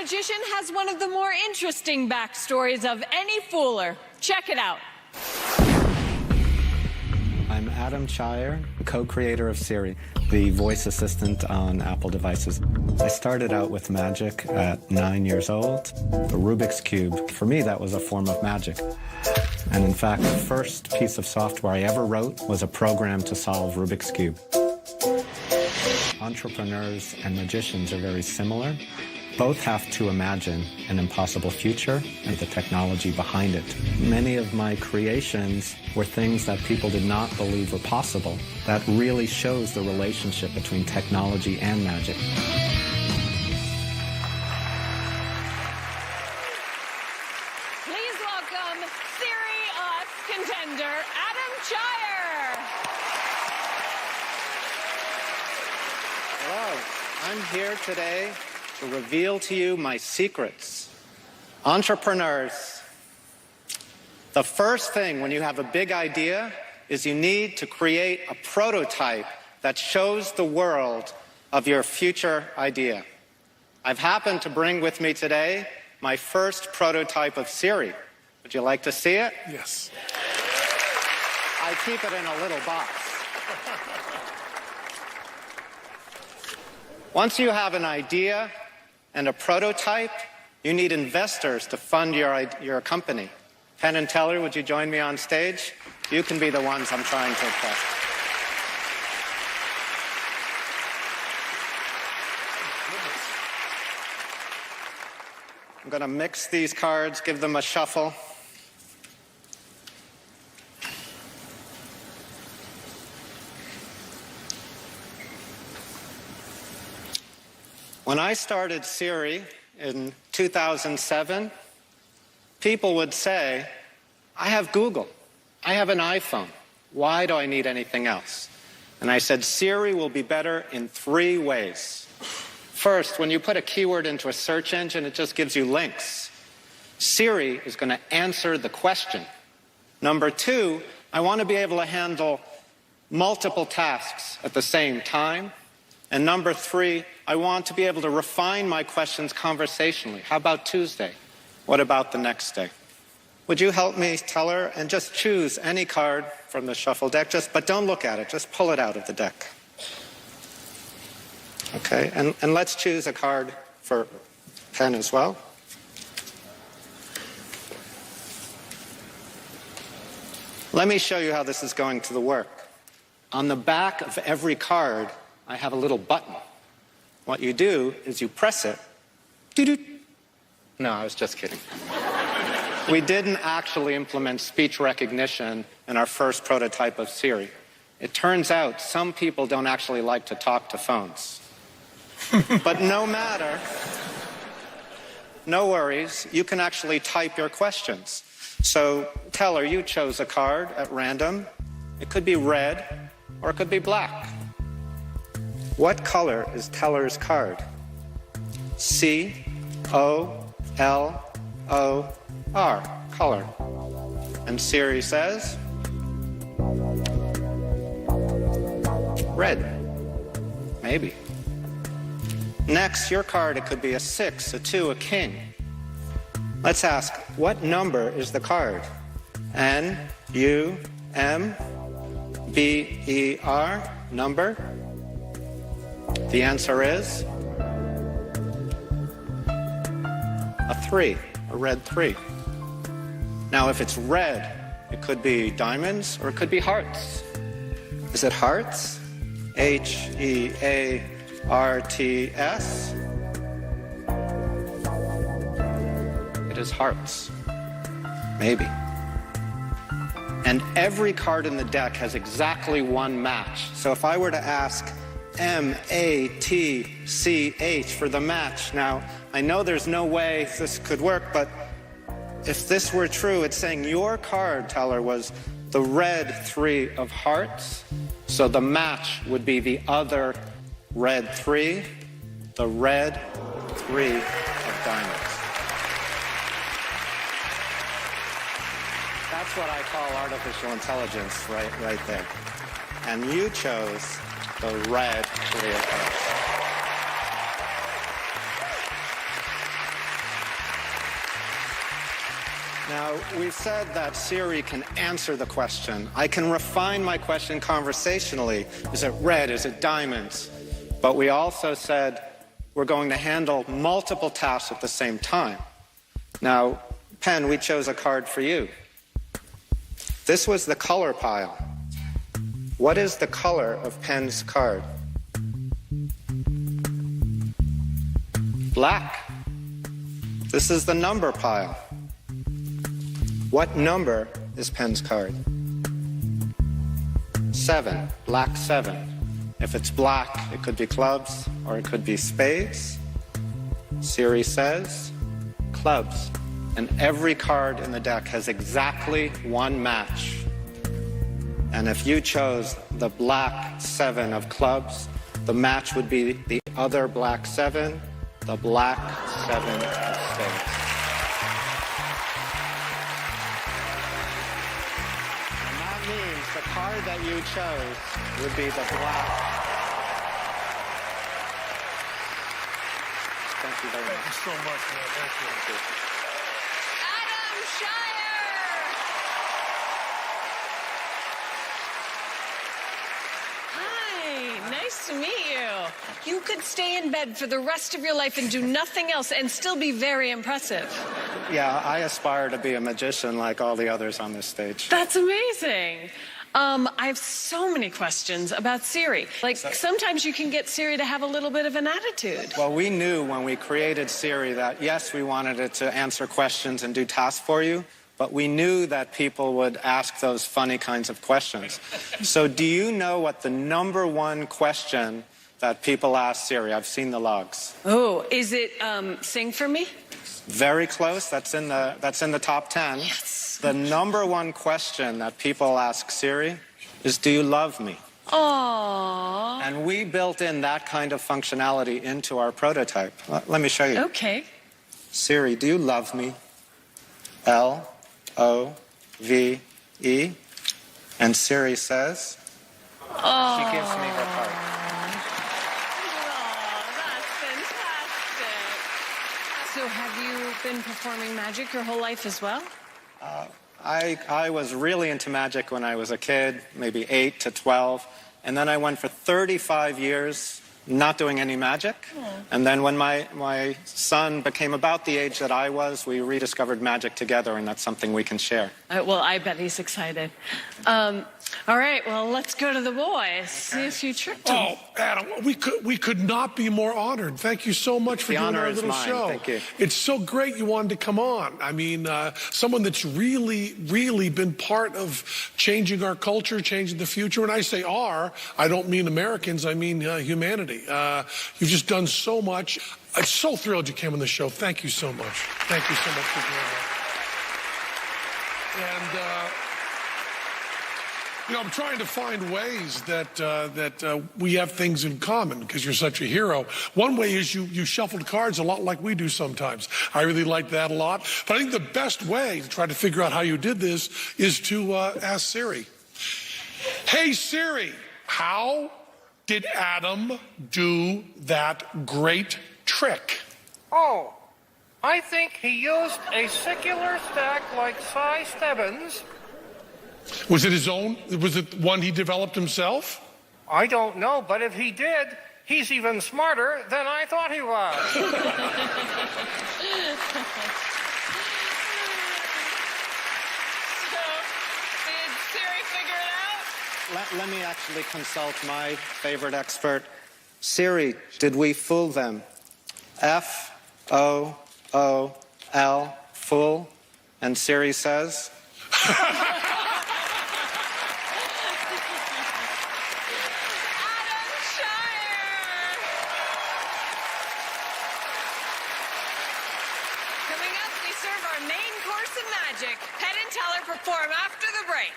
magician has one of the more interesting backstories of any fooler. Check it out. I'm Adam Cheyer, co-creator of Siri, the voice assistant on Apple devices. I started out with magic at 9 years old. The Rubik's Cube, for me, that was a form of magic. And in fact, the first piece of software I ever wrote was a program to solve Rubik's Cube. Entrepreneurs and magicians are very similar. Both have to imagine an impossible future and the technology behind it. Many of my creations were things that people did not believe were possible. That really shows the relationship between technology and magic. Please welcome Siri Us contender Adam Cheyer. Hello, I'm here today to reveal to you my secrets. Entrepreneurs, the first thing when you have a big idea is you need to create a prototype that shows the world of your future idea. I've happened to bring with me today my first prototype of Siri. Would you like to see it? Yes. I keep it in a little box. Once you have an idea and a prototype, you need investors to fund your company. Penn and Teller, would you join me on stage? You can be the ones I'm trying to impress. I'm going to mix these cards, give them a shuffle. When I started Siri in 2007, people would say, I have Google, I have an iPhone, why do I need anything else? And I said, Siri will be better in 3 ways. First, when you put a keyword into a search engine, it just gives you links. Siri is going to answer the question. Number 2, I want to be able to handle multiple tasks at the same time. And number 3, I want to be able to refine my questions conversationally. How about Tuesday? What about the next day? Would you help me, Teller, and just choose any card from the shuffle deck, but don't look at it, just pull it out of the deck. Okay, and let's choose a card for Penn as well. Let me show you how this is going to work. On the back of every card, I have a little button. What you do is you press it. Doo-doo. No, I was just kidding. We didn't actually implement speech recognition in our first prototype of Siri. It turns out some people don't actually like to talk to phones. But no matter, no worries, you can actually type your questions. So, Teller, you chose a card at random. It could be red or it could be black. What color is Teller's card? C-O-L-O-R, color. And Siri says? Red. Maybe. Next, your card, it could be a 6, a 2, a king. Let's ask, what number is the card? N-U-M-B-E-R, number? The answer is a 3, a red 3. Now, if it's red, it could be diamonds or it could be hearts. Is it hearts? H-E-A-R-T-S. It is hearts. Maybe. And every card in the deck has exactly one match. So if I were to ask M-A-T-C-H for the match. Now, I know there's no way this could work, but if this were true, it's saying your card, Teller, was the red 3 of hearts. So the match would be the other red 3, the red 3 of diamonds. That's what I call artificial intelligence right there. And you chose the red 3 of hearts. Now, we've said that Siri can answer the question. I can refine my question conversationally. Is it red? Is it diamonds? But we also said we're going to handle multiple tasks at the same time. Now, Penn, we chose a card for you. This was the color pile. What is the color of Penn's card? Black. This is the number pile. What number is Penn's card? 7. Black 7. If it's black, it could be clubs or it could be spades. Siri says clubs. And every card in the deck has exactly one match. And if you chose the black 7 of clubs, the match would be the other black 7, the black 7 of spades. And that means the card that you chose would be the black. Thank you very much. Thank you so much, man. Thank you. Adam Cheyer! Hi, nice to meet you. You could stay in bed for the rest of your life and do nothing else and still be very impressive. Yeah, I aspire to be a magician like all the others on this stage. That's amazing. I have so many questions about Siri. Like, sometimes you can get Siri to have a little bit of an attitude. Well, we knew when we created Siri that, yes, we wanted it to answer questions and do tasks for you, but we knew that people would ask those funny kinds of questions. So do you know what the #1 question that people ask Siri? I've seen the logs. Oh, is it sing for me? Very close. That's in the top 10. Yes. The #1 question that people ask Siri is, do you love me? Aww. And we built in that kind of functionality into our prototype. Let me show you. Okay. Siri, do you love me? L-O-V-E. And Siri says, Oh. she gives me her heart. That's fantastic. So have you been performing magic your whole life as well? I was really into magic when I was a kid, maybe 8 to 12. And then I went for 35 years not doing any magic. And then when my son became about the age that I was, we rediscovered magic together, and that's something we can share. Well, I bet he's excited. All right, well, let's go to the boys. See if you tricked him. Oh, Adam, we could not be more honored. Thank you so much for The doing honor our is little mine. show. Thank you. It's so great you wanted to come on. I mean, someone that's really, really been part of changing our culture, changing the future. When I say "our," I don't mean Americans. I mean humanity. You've just done so much. I'm so thrilled you came on the show. Thank you so much. Thank you so much for doing that. And you know, I'm trying to find ways that we have things in common because you're such a hero. One way is you shuffled cards a lot like we do sometimes. I really like that a lot. But I think the best way to try to figure out how you did this is to ask Siri. Hey, Siri, how did Adam do that great trick? Oh, I think he used a secular stack like Cy Stebbins. Was it his own? Was it one he developed himself? I don't know, but if he did, he's even smarter than I thought he was. So, did Siri figure it out? Let me actually consult my favorite expert. Siri, did we fool them? F-O-O-L, fool? And Siri says? Coming up, we serve our main course of magic. Penn and Teller perform after the break.